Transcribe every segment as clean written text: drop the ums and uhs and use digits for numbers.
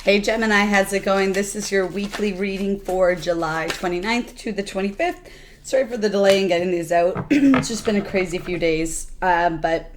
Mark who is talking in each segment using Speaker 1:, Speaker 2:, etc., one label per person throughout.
Speaker 1: Hey Gemini, how's it going? This is your weekly reading for July 29th to the 25th. Sorry for the delay in getting these out. It's just been a crazy few days, but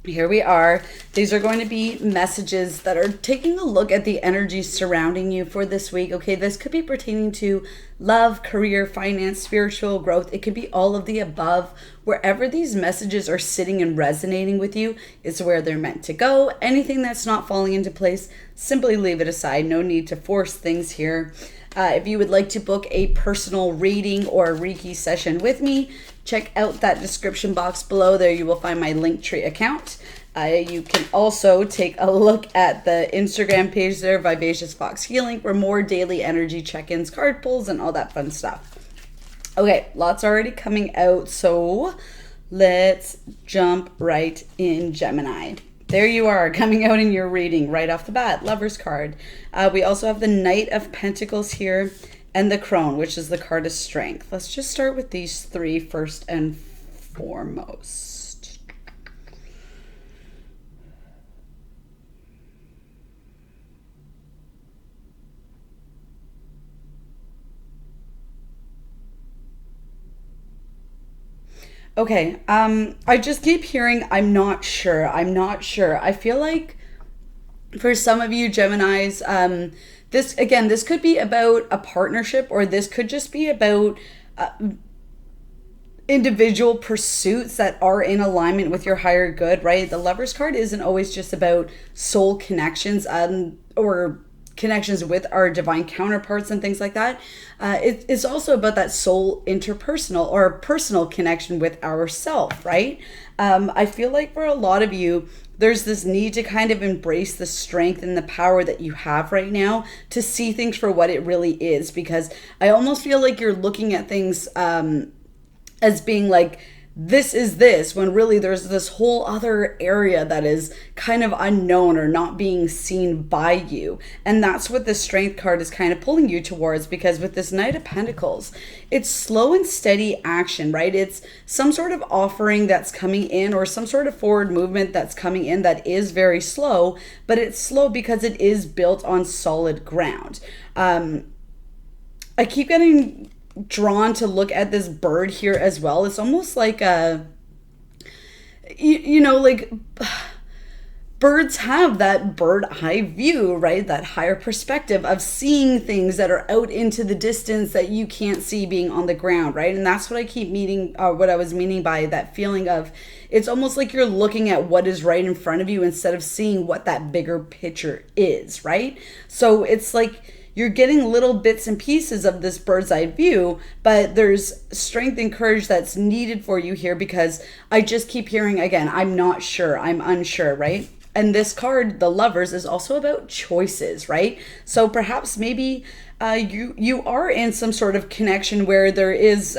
Speaker 1: here we are. These are going to be messages that are taking a look at the energy surrounding you for this week. Okay, this could be pertaining to love, career, finance, spiritual growth. It could be all of the above. Wherever these messages are sitting and resonating with you is where they're meant to go. Anything that's not falling into place, simply leave it aside. No need to force things here. If you would like to book a personal reading or a Reiki session with me, check out that description box below. There you will find my Linktree account. You can also take a look at the Instagram page there, Vivacious Fox Healing, for more daily energy check-ins, card pulls, and all that fun stuff. Okay, lots already coming out, so let's jump right in, Gemini. There you are, coming out in your reading right off the bat, Lover's card. We also have the Knight of Pentacles here and the Crone, which is the card of strength. Let's just start with these three first and foremost. Okay, I just keep hearing, I'm not sure. I feel like for some of you Geminis, this could be about a partnership, or this could just be about individual pursuits that are in alignment with your higher good, right? The Lover's card isn't always just about soul connections or connections with our divine counterparts and things like that. It's also about that soul interpersonal or personal connection with ourself, right? I feel like for a lot of you, there's this need to kind of embrace the strength and the power that you have right now to see things for what it really is, because I almost feel like you're looking at things as being like, this is this, when really there's this whole other area that is kind of unknown or not being seen by you. And that's what the Strength card is kind of pulling you towards, because with this Knight of Pentacles, it's slow and steady action, right? It's some sort of offering that's coming in, or some sort of forward movement that's coming in that is very slow, but it's slow because it is built on solid ground. I keep getting drawn to look at this bird here as well. It's almost like like birds have that bird eye view, right? That higher perspective of seeing things that are out into the distance that you can't see being on the ground, right? And that's what I keep what I was meaning by that feeling of, it's almost like you're looking at what is right in front of you instead of seeing what that bigger picture is, right? So it's like you're getting little bits and pieces of this bird's eye view, but there's strength and courage that's needed for you here, because I just keep hearing, again, I'm not sure, I'm unsure, right? And this card, the Lovers, is also about choices, right? So perhaps maybe you are in some sort of connection where there is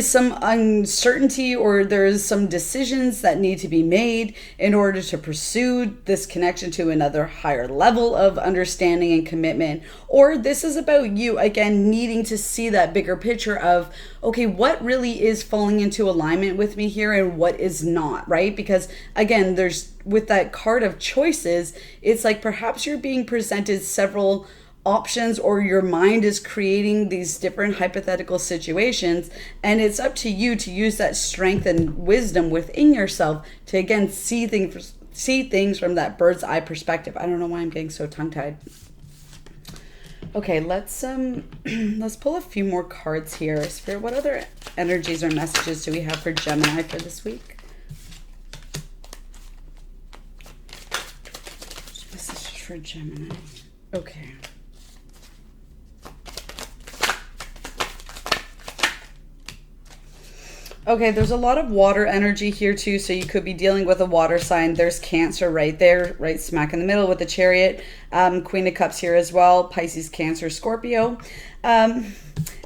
Speaker 1: some uncertainty, or there's some decisions that need to be made in order to pursue this connection to another higher level of understanding and commitment. Or this is about you, again, needing to see that bigger picture of, okay, what really is falling into alignment with me here and what is not, right? Because again, with that card of choices, it's like perhaps you're being presented several options, or your mind is creating these different hypothetical situations, and it's up to you to use that strength and wisdom within yourself to, again, see things from that bird's eye perspective. I don't know why I'm getting so tongue-tied. Okay, let's pull a few more cards here. Spirit, what other energies or messages do we have for Gemini for this week? Messages for Gemini. Okay. Okay, there's a lot of water energy here too, so you could be dealing with a water sign. There's Cancer right there, right smack in the middle with the Chariot. Queen of Cups here as well, Pisces, Cancer, Scorpio. And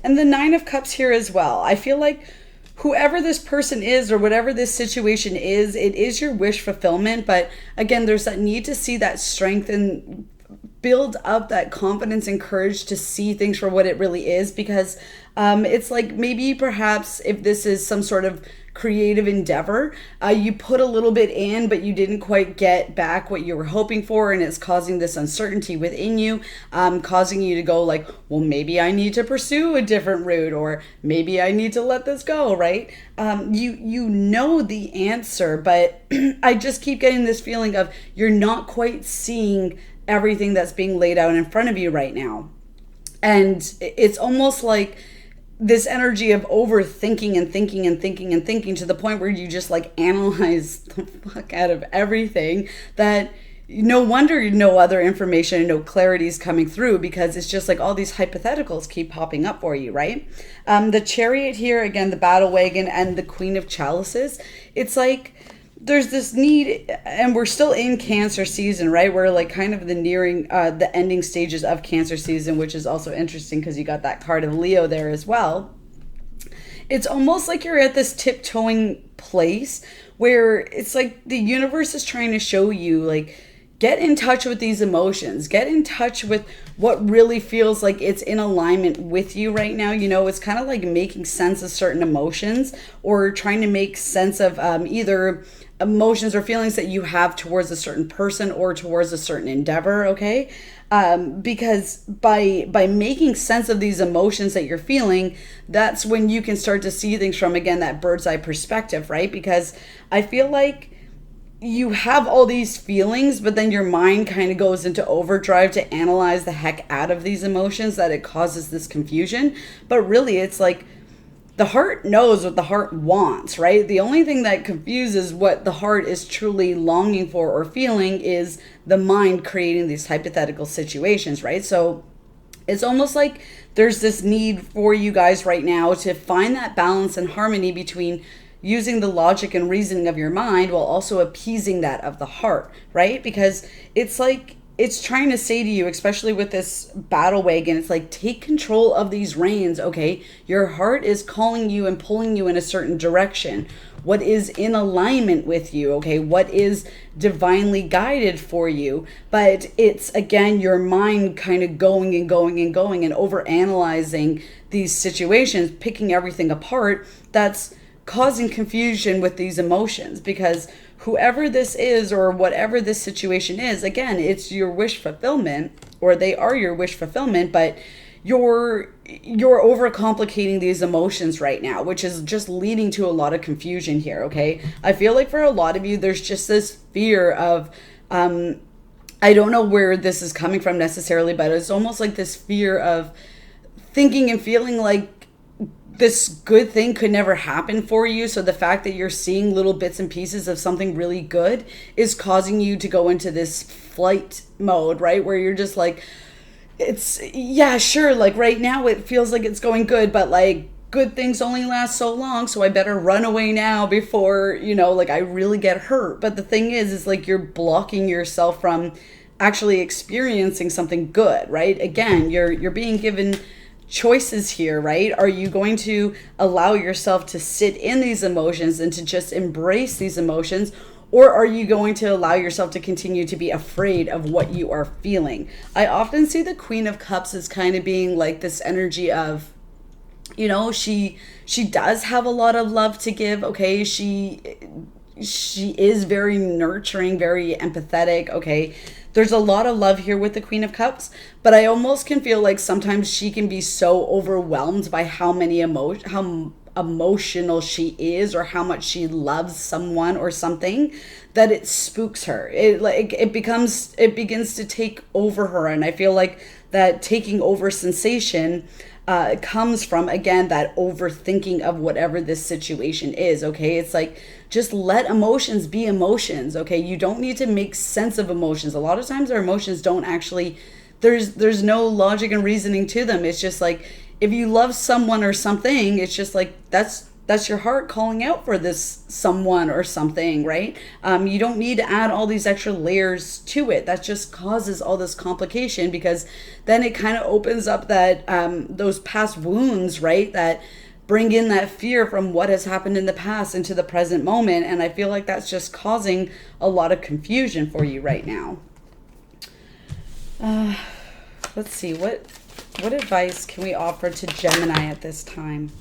Speaker 1: the Nine of Cups here as well. I feel like whoever this person is or whatever this situation is, it is your wish fulfillment. But again, there's that need to see that strength and build up that confidence and courage to see things for what it really is, because it's like maybe perhaps if this is some sort of creative endeavor, you put a little bit in but you didn't quite get back what you were hoping for, and it's causing this uncertainty within you, causing you to go like, well, maybe I need to pursue a different route, or maybe I need to let this go, right? You know the answer, but I just keep getting this feeling of you're not quite seeing everything that's being laid out in front of you right now. And it's almost like this energy of overthinking and thinking and thinking and thinking to the point where you just like analyze the fuck out of everything, that no wonder no other information and no clarity is coming through, because it's just like all these hypotheticals keep popping up for you, right? The Chariot here, again, the Battle Wagon, and the Queen of Chalices. It's like there's this need, and we're still in Cancer season, right? We're like kind of the nearing the ending stages of Cancer season, which is also interesting because you got that card of Leo there as well. It's almost like you're at this tiptoeing place where it's like the universe is trying to show you, like, get in touch with these emotions. Get in touch with what really feels like it's in alignment with you right now. You know, it's kind of like making sense of certain emotions, or trying to make sense of either emotions or feelings that you have towards a certain person or towards a certain endeavor, okay? Because by making sense of these emotions that you're feeling, that's when you can start to see things from, again, that bird's eye perspective, right? Because I feel like you have all these feelings, but then your mind kind of goes into overdrive to analyze the heck out of these emotions, that it causes this confusion. But really, it's like the heart knows what the heart wants, right? The only thing that confuses what the heart is truly longing for or feeling is the mind creating these hypothetical situations, right? So it's almost like there's this need for you guys right now to find that balance and harmony between using the logic and reasoning of your mind while also appeasing that of the heart, right? Because it's like it's trying to say to you, especially with this Battle Wagon, it's like, take control of these reins, okay? Your heart is calling you and pulling you in a certain direction. What is in alignment with you, okay? What is divinely guided for you? But it's, again, your mind kind of going and going and going and overanalyzing these situations, picking everything apart. That's causing confusion with these emotions, because whoever this is or whatever this situation is, again, it's your wish fulfillment, or they are your wish fulfillment, but you're overcomplicating these emotions right now, which is just leading to a lot of confusion here, okay? I feel like for a lot of you, there's just this fear of, I don't know where this is coming from necessarily, but it's almost like this fear of thinking and feeling like this good thing could never happen for you. So the fact that you're seeing little bits and pieces of something really good is causing you to go into this flight mode, right? Where you're just like, it's, yeah, sure, like right now it feels like it's going good, but like good things only last so long, so I better run away now before, you know, like I really get hurt. But the thing is like you're blocking yourself from actually experiencing something good, right? Again, you're being given choices here, right? Are you going to allow yourself to sit in these emotions and to just embrace these emotions, or are you going to allow yourself to continue to be afraid of what you are feeling? I often see the Queen of Cups as kind of being like this energy of, you know, she does have a lot of love to give, okay? She is very nurturing, very empathetic, okay? There's a lot of love here with the Queen of Cups, but I almost can feel like sometimes she can be so overwhelmed by how emotional she is, or how much she loves someone or something, that it spooks her. It begins to take over her, and I feel like that taking over sensation comes from, again, that overthinking of whatever this situation is, okay? It's like, just let emotions be emotions, okay? You don't need to make sense of emotions. A lot of times our emotions don't actually, there's no logic and reasoning to them. It's just like, if you love someone or something, it's just like, that's your heart calling out for this someone or something, right? You don't need to add all these extra layers to it. That just causes all this complication, because then it kind of opens up that those past wounds, right? That bring in that fear from what has happened in the past into the present moment. And I feel like that's just causing a lot of confusion for you right now. Let's see, what advice can we offer to Gemini at this time?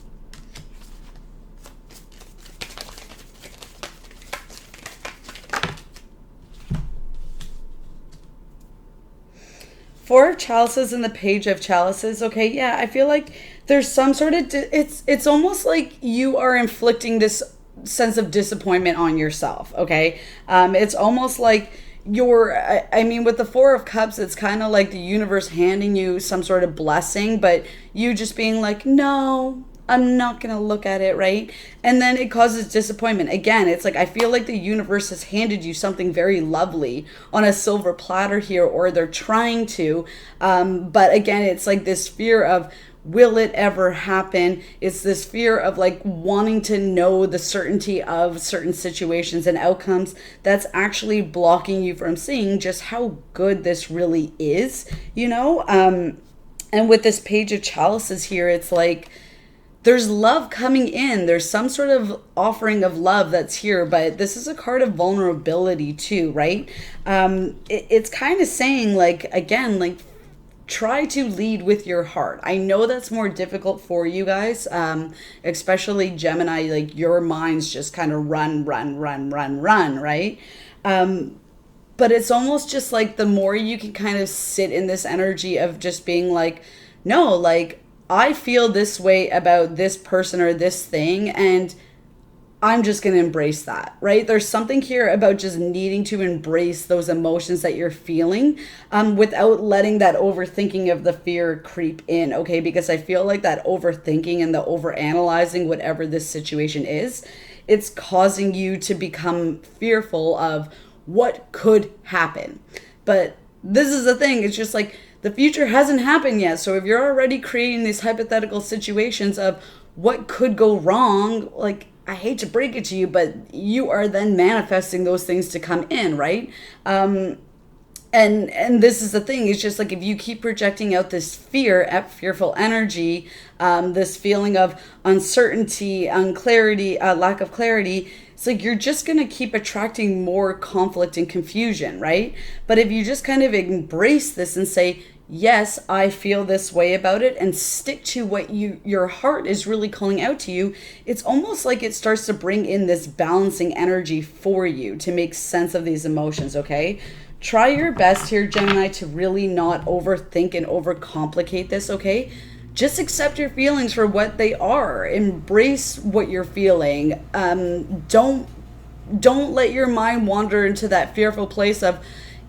Speaker 1: Four of Chalices and the Page of Chalices. Okay, yeah, I feel like there's some sort of it's almost like you are inflicting this sense of disappointment on yourself. Okay, it's almost like I mean, with the Four of Cups, it's kind of like the universe handing you some sort of blessing, but you just being like, no, I'm not going to look at it, right? And then it causes disappointment. Again, it's like I feel like the universe has handed you something very lovely on a silver platter here, or they're trying to. But again, it's like this fear of, will it ever happen? It's this fear of like wanting to know the certainty of certain situations and outcomes that's actually blocking you from seeing just how good this really is, you know? And with this Page of Chalices here, it's like, there's love coming in. There's some sort of offering of love that's here, but this is a card of vulnerability too, right? It's kind of saying like, again, like, try to lead with your heart. I know that's more difficult for you guys, especially Gemini, like your mind's just kind of run, right? But it's almost just like the more you can kind of sit in this energy of just being like, no, like, I feel this way about this person or this thing, and I'm just going to embrace that, right? There's something here about just needing to embrace those emotions that you're feeling without letting that overthinking of the fear creep in, okay? Because I feel like that overthinking and the overanalyzing whatever this situation is, it's causing you to become fearful of what could happen. But this is the thing, it's just like, the future hasn't happened yet. So if you're already creating these hypothetical situations of what could go wrong, like, I hate to break it to you, but you are then manifesting those things to come in, right? And this is the thing. It's just like if you keep projecting out this fearful energy, this feeling of uncertainty, unclarity, lack of clarity, it's like you're just going to keep attracting more conflict and confusion, right? But if you just kind of embrace this and say, yes, I feel this way about it, and stick to what your heart is really calling out to you, it's almost like it starts to bring in this balancing energy for you to make sense of these emotions, okay? Try your best here, Gemini, to really not overthink and overcomplicate this, okay? Just accept your feelings for what they are. Embrace what you're feeling. Don't let your mind wander into that fearful place of,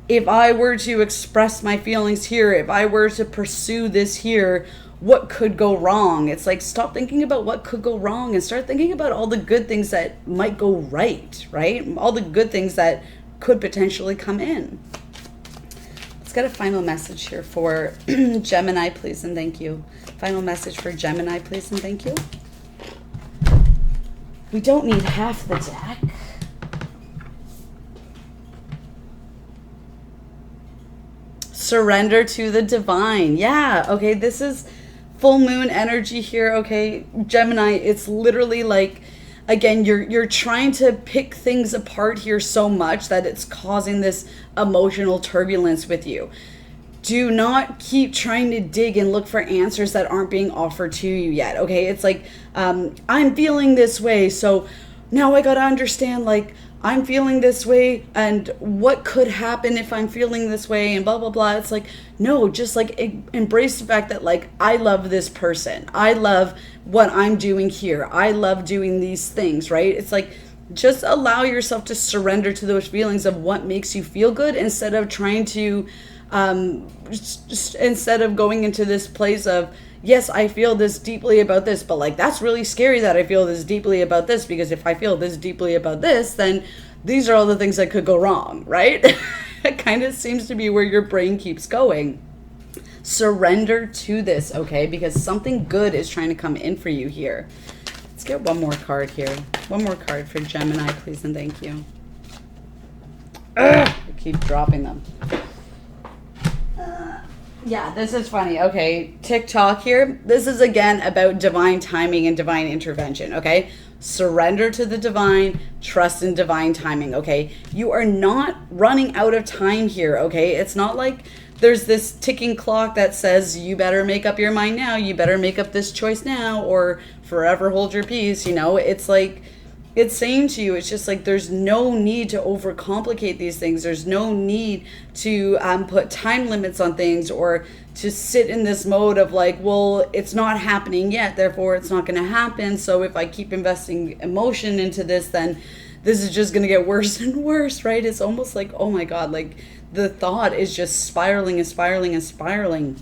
Speaker 1: if I were to express my feelings here, if I were to pursue this here, what could go wrong? It's like, stop thinking about what could go wrong and start thinking about all the good things that might go right? All the good things that could potentially come in. Let's get a final message here for Gemini, please and thank you. Final message for Gemini, please and thank you. We don't need half the deck. Surrender to the divine. Yeah, okay, this is full moon energy here, okay? Gemini, it's literally like, again, you're trying to pick things apart here so much that it's causing this emotional turbulence with you. Do not keep trying to dig and look for answers that aren't being offered to you yet, okay? It's like, I'm feeling this way, so now I gotta understand, like, I'm feeling this way, and what could happen if I'm feeling this way, and blah, blah, blah. It's like, no, just like embrace the fact that, like, I love this person. I love what I'm doing here. I love doing these things, right? It's like, just allow yourself to surrender to those feelings of what makes you feel good instead of trying to, instead of going into this place of, yes, I feel this deeply about this, but like, that's really scary that I feel this deeply about this, because if I feel this deeply about this, then these are all the things that could go wrong, right? It kind of seems to be where your brain keeps going. Surrender to this, okay? Because something good is trying to come in for you here. Let's get one more card here. One more card for Gemini, please and thank you. I keep dropping them. Yeah, this is funny. Okay, TikTok here. This is again about divine timing and divine intervention, okay? Surrender to the divine, trust in divine timing, okay? You are not running out of time here, okay? It's not like there's this ticking clock that says you better make up your mind now, you better make up this choice now, or forever hold your peace. It's like, it's saying to you, it's just like, there's no need to overcomplicate these things. There's no need to put time limits on things, or to sit in this mode of like, well, it's not happening yet, therefore it's not going to happen. So if I keep investing emotion into this, then this is just going to get worse and worse, right? It's almost like, oh my God, like the thought is just spiraling and spiraling and spiraling.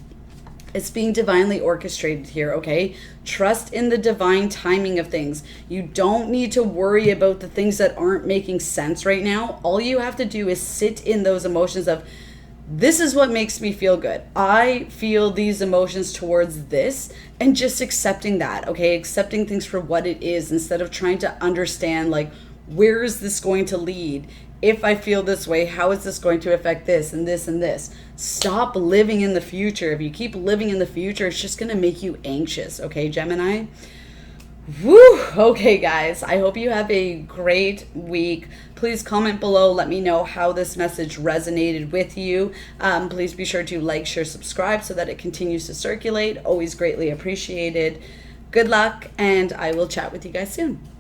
Speaker 1: It's being divinely orchestrated here, okay? Trust in the divine timing of things. You don't need to worry about the things that aren't making sense right now. All you have to do is sit in those emotions of, this is what makes me feel good. I feel these emotions towards this, and just accepting that, okay? Accepting things for what it is, instead of trying to understand, like, where is this going to lead? If I feel this way, how is this going to affect this and this and this? Stop living in the future. If you keep living in the future, it's just going to make you anxious, okay, Gemini? Woo! Okay, guys, I hope you have a great week. Please comment below. Let me know how this message resonated with you. Please be sure to like, share, subscribe so that it continues to circulate. Always greatly appreciated. Good luck, and I will chat with you guys soon.